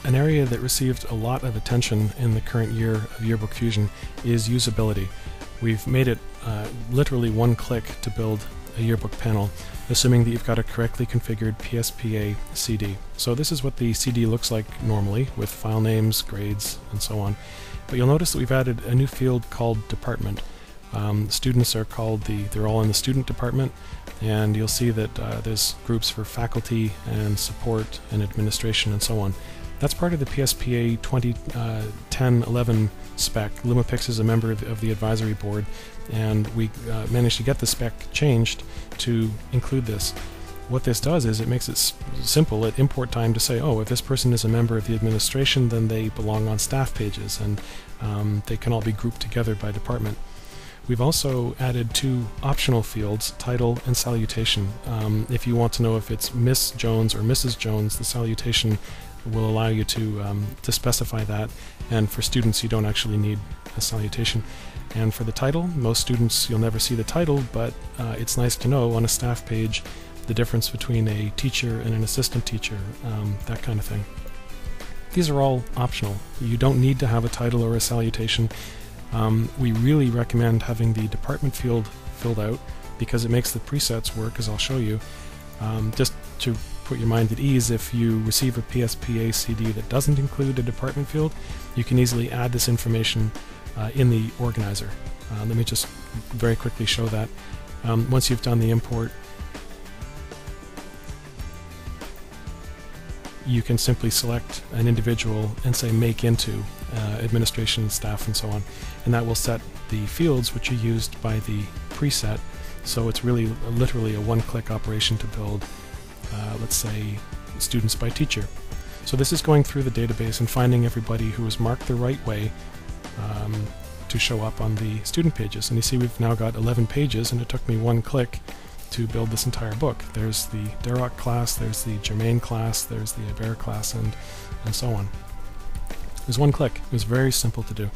An area that received a lot of attention in the current year of Yearbook Fusion is usability. We've made it literally one click to build a yearbook panel, assuming that you've got a correctly configured PSPA CD. So this is what the CD looks like normally, with file names, grades, and so on. But you'll notice that we've added a new field called Department. Students are called they're all in the student department, and you'll see that there's groups for faculty and support and administration and so on. That's part of the PSPA 2010-11 spec. Lumapix is a member of the advisory board, and we managed to get the spec changed to include this. What this does is it makes it simple at import time to say, oh, if this person is a member of the administration, then they belong on staff pages, and they can all be grouped together by department. We've also added two optional fields, title and salutation. If you want to know if it's Miss Jones or Mrs. Jones, the salutation will allow you to specify that, and for students you don't actually need a salutation. And for the title, most students you'll never see the title, but it's nice to know on a staff page the difference between a teacher and an assistant teacher, that kind of thing. These are all optional. You don't need to have a title or a salutation. We really recommend having the department field filled out because it makes the presets work, as I'll show you. Just to put your mind at ease, if you receive a PSPA CD that doesn't include a department field, you can easily add this information in the organizer. Let me just very quickly show that. Once you've done the import, you can simply select an individual and say make into administration, staff, and so on, and that will set the fields which are used by the preset. So it's really literally a one-click operation to build, let's say, students by teacher. So this is going through the database and finding everybody who was marked the right way to show up on the student pages. And you see we've now got 11 pages, and it took me one click to build this entire book. There's the Darroch class, there's the Germain class, there's the Hebert class, and so on. It was one click. It was very simple to do.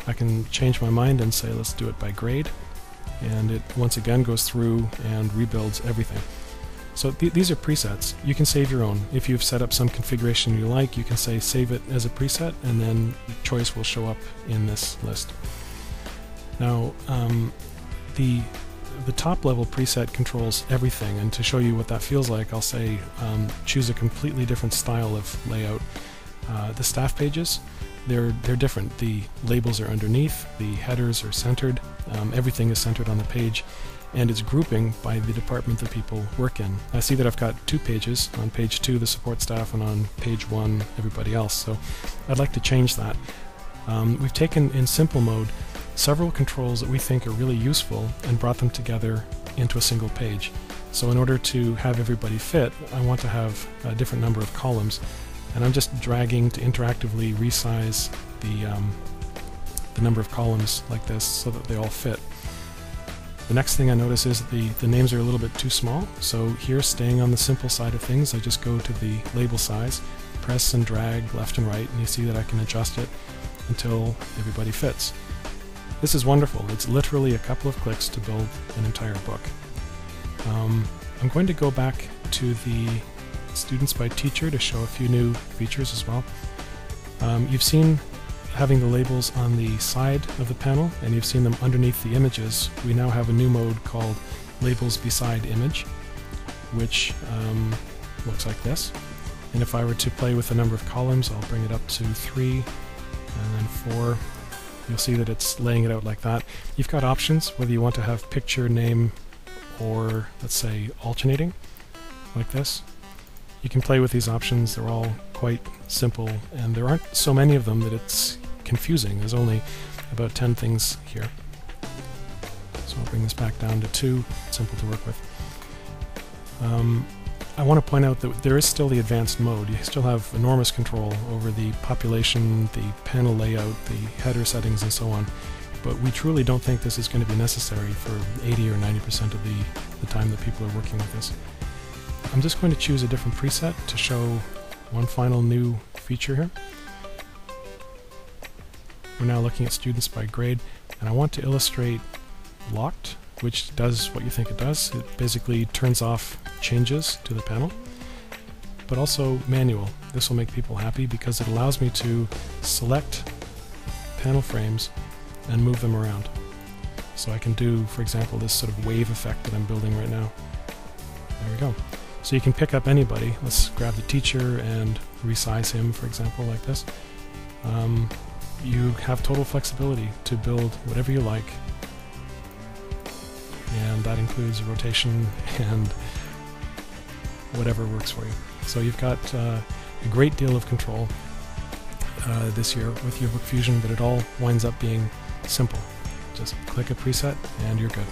I can change my mind and say let's do it by grade, and it once again goes through and rebuilds everything. So these are presets. You can save your own. If you've set up some configuration you like, you can say save it as a preset, and then choice will show up in this list. Now, the top level preset controls everything, and to show you what that feels like, I'll say choose a completely different style of layout. The staff pages, they're different. The labels are underneath, the headers are centered, everything is centered on the page, and it's grouping by the department that people work in. I see that I've got two pages, on page 2 the support staff, and on page 1 everybody else, so I'd like to change that. We've taken in simple mode several controls that we think are really useful and brought them together into a single page. So in order to have everybody fit, I want to have a different number of columns, and I'm just dragging to interactively resize the number of columns like this so that they all fit. The next thing I notice is that the names are a little bit too small, so here, staying on the simple side of things, I just go to the label size, press and drag left and right, and you see that I can adjust it until everybody fits. This is wonderful. It's literally a couple of clicks to build an entire book. I'm going to go back to the Students by Teacher to show a few new features as well. You've seen having the labels on the side of the panel, and you've seen them underneath the images. We now have a new mode called Labels Beside Image, which looks like this. And if I were to play with the number of columns, I'll bring it up to 3 and then 4. You'll see that it's laying it out like that. You've got options, whether you want to have picture, name, or let's say alternating, like this. You can play with these options. They're all quite simple, and there aren't so many of them that it's confusing. There's only about 10 things here. So I'll bring this back down to 2. It's simple to work with. I want to point out that there is still the advanced mode. You still have enormous control over the population, the panel layout, the header settings, and so on. But we truly don't think this is going to be necessary for 80 or 90% of the time that people are working with this. I'm just going to choose a different preset to show one final new feature here. We're now looking at Students by Grade, and I want to illustrate Locked, which does what you think it does. It basically turns off changes to the panel. but also manual. This will make people happy because it allows me to select panel frames and move them around. So I can do, for example, this sort of wave effect that I'm building right now. There we go. So you can pick up anybody. Let's grab the teacher and resize him, for example, like this. You have total flexibility to build whatever you like, and that includes rotation and whatever works for you. So you've got a great deal of control this year with Yearbook Fusion, but it all winds up being simple. Just click a preset and you're good.